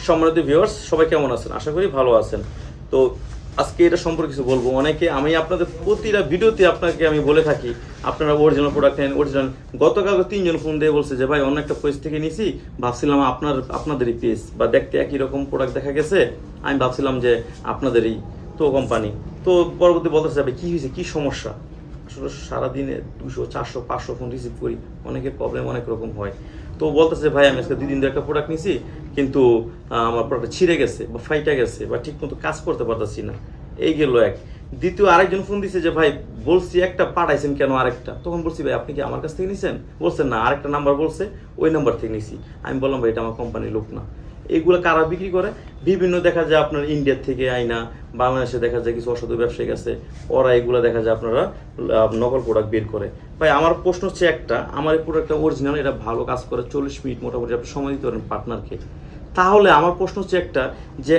সম্মানিত ভিউয়ার্স, সবাই কেমন আছেন? আশা করি ভালো আছেন। তো আজকে এটা সম্পর্কে কিছু বলবো। আমি আপনাদের প্রতিটা ভিডিওতে আপনাকে আমি বলে থাকি আপনারা অরিজিনাল প্রোডাক্ট নেন, অরিজিনাল। গতকালকে 3 জন ফোন দিয়ে বলছে যে ভাই অন্য একটা পেজ থেকে নিছি, ভাবছিলাম আপনাদেরই পেজ বা দেখতে একই রকম প্রোডাক্ট দেখা গেছে, আমি ভাবছিলাম যে আপনাদেরই তো কোম্পানি। তো পরবর্তী বলতেছে ভাই কী হয়েছে, কী সমস্যা? আসলে সারাদিনে 200, 400, 500 ফোন রিসিভ করি, অনেকের প্রবলেম অনেক রকম হয়। তো বলতেছে ভাই আমি আজকে 2 দিন ধরে একটা প্রোডাক্ট নিছি, কিন্তু আমার প্রোডাক্ট ছিঁড়ে গেছে বা ফাইটা গেছে বা ঠিক মতো কাজ করতে পারতেছি না। এই গেল এক। দ্বিতীয় আরেকজন ফোন দিছে যে ভাই বলছি একটা, পাঠাইছেন কেন আরেকটা? তখন বলছি ভাই আপনি কি আমার কাছ থেকে নিছেন? বলছেন না, আরেকটা নাম্বার বলছে, ওই নাম্বার থেকে নিছি। আমি বললাম ভাই এটা আমার কোম্পানির লোক না। এইগুলো কারা বিক্রি করে? বিভিন্ন দেখা যায় আপনার ইন্ডিয়ার থেকে আইনা, বাংলাদেশে দেখা যায় কিছু অসাধু ব্যবসায়ী আছে, ওরা এগুলো দেখা যায় আপনারা নকল প্রোডাক্ট বের করে। ভাই আমার প্রশ্ন হচ্ছে একটা, আমার এই প্রোডাক্টটা অরিজিনাল, এটা ভালো কাজ করে, 40 মিনিট মোটামুটি আপনি সময় দিতে পারেন পার্টনারকে। তাহলে আমার প্রশ্ন হচ্ছে একটা, যে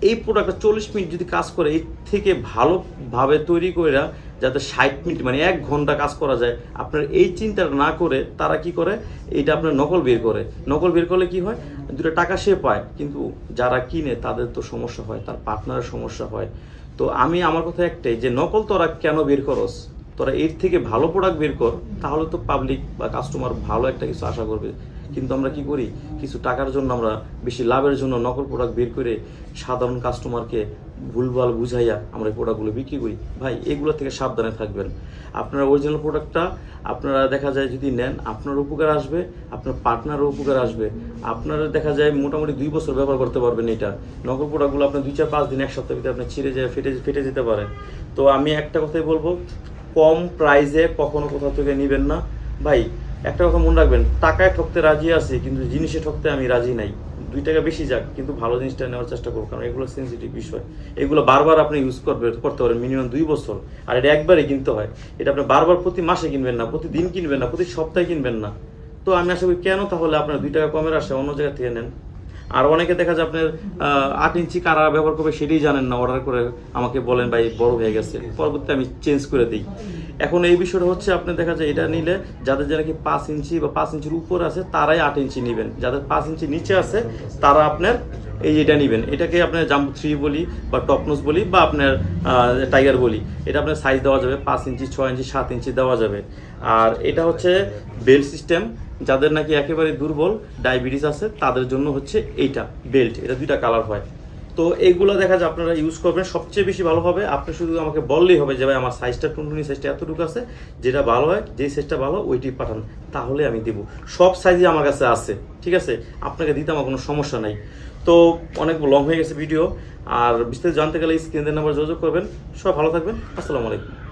এই প্রোডাক্টটা 40 মিনিট যদি কাজ করে, এর থেকে ভালোভাবে তৈরি করে যাতে 60 মিনিট মানে 1 ঘন্টা কাজ করা যায়, আপনার এই চিন্তাটা না করে তারা কি করে, এটা আপনার নকল বের করে। নকল বের করলে কি হয়, 2 টাকা সে পায়, কিন্তু যারা কিনে তাদের তো সমস্যা হয়, তার পার্টনারের সমস্যা হয়। তো আমার কথা একটাই, যে নকল তোরা কেন বের করস? তোরা এর থেকে ভালো প্রোডাক্ট বের কর, তাহলে তো পাবলিক বা কাস্টমার ভালো একটা কিছু আশা করবে। কিন্তু আমরা কি করি, কিছু টাকার জন্য আমরা বেশি লাভের জন্য নকল প্রোডাক্ট বের করে সাধারণ কাস্টমারকে ভুলভাল বুঝাইয়া আমরা এই প্রোডাক্টগুলো বিক্রি করি। ভাই এগুলো থেকে সাবধানে থাকবেন। আপনারা অরিজিনাল প্রোডাক্টটা আপনারা দেখা যায় যদি নেন, আপনার উপকার আসবে, আপনার পার্টনারও উপকার আসবে। আপনারা দেখা যায় মোটামুটি 2 বছর ব্যবহার করতে পারবেন এটা। নকল প্রোডাক্টগুলো আপনার 2, 4, 5 দিন, 1 সপ্তাহের ভিতরে আপনার ছিঁড়ে যায়, ফেটে যেতে পারে। তো আমি একটা কথাই বলবো, কম প্রাইসে কখনো কোথাও থেকে নেবেন না। ভাই একটা কথা মনে রাখবেন, টাকায় ঠকতে রাজি আছি, কিন্তু জিনিসে ঠকতে আমি রাজি নাই। 2 টাকা বেশি যাক, কিন্তু ভালো জিনিসটা নেওয়ার চেষ্টা করবো, কারণ এগুলো সেন্সিটিভ বিষয়। এগুলো বারবার আপনি ইউজ করতে পারেন, মিনিমাম 2 বছর। আর এটা একবারে কিনতে হয়। এটা আপনি বারবার প্রতি মাসে কিনবেন না, প্রতিদিন কিনবেন না, প্রতি সপ্তাহে কিনবেন না। তো আমি আশা করি কেন তাহলে আপনার 2 টাকা কমের আসে অন্য জায়গা থেকে নেন। আর অনেকে দেখা যায় আপনার 8 ইঞ্চি কারা ব্যবহার করবে সেটাই জানেন না, অর্ডার করে আমাকে বলেন ভাই বড় হয়ে গেছে, পরবর্তী আমি চেঞ্জ করে দিই। এখন এই বিষয়টা হচ্ছে, আপনি দেখা যায় এটা নিলে যাদের নাকি 5 ইঞ্চি বা 5 ইঞ্চির উপর আছে তারাই 8 ইঞ্চি নেবেন, যাদের 5 ইঞ্চি নিচে আছে তারা আপনার এটা নেবেন। এটাকে আপনার জাম্বো 3 বলি বা টপনোস বলি বা আপনার টাইগার বলি। এটা আপনার সাইজ দেওয়া যাবে 5 ইঞ্চি, 6 ইঞ্চি, 7 ইঞ্চি দেওয়া যাবে। আর এটা হচ্ছে বেল্ট সিস্টেম, যাদের নাকি একেবারে দুর্বল ডায়াবেটিস আছে তাদের জন্য হচ্ছে এইটা বেল্ট। এটা 2টা কালার হয়। তো এইগুলো দেখা যায় আপনারা ইউজ করবেন, সবচেয়ে বেশি ভালো হবে। আপনি শুধু আমাকে বললেই হবে যে ভাই আমার সাইজটা টুনটুনি সাইজটা এতটুকু আছে, যেটা ভালো হয়, যেই সাইজটা ভালো ওইটি পাঠান, তাহলে আমি দেবো। সব সাইজই আমার কাছে আছে, ঠিক আছে? আপনাকে দিতে আমার কোনো সমস্যা নাই। তো অনেক লং হয়ে গেছে ভিডিও, আর বিস্তারিত জানতে গেলে স্ক্রিনের নাম্বার যোগাযোগ করবেন। সবাই ভালো থাকবেন। আসসালামু আলাইকুম।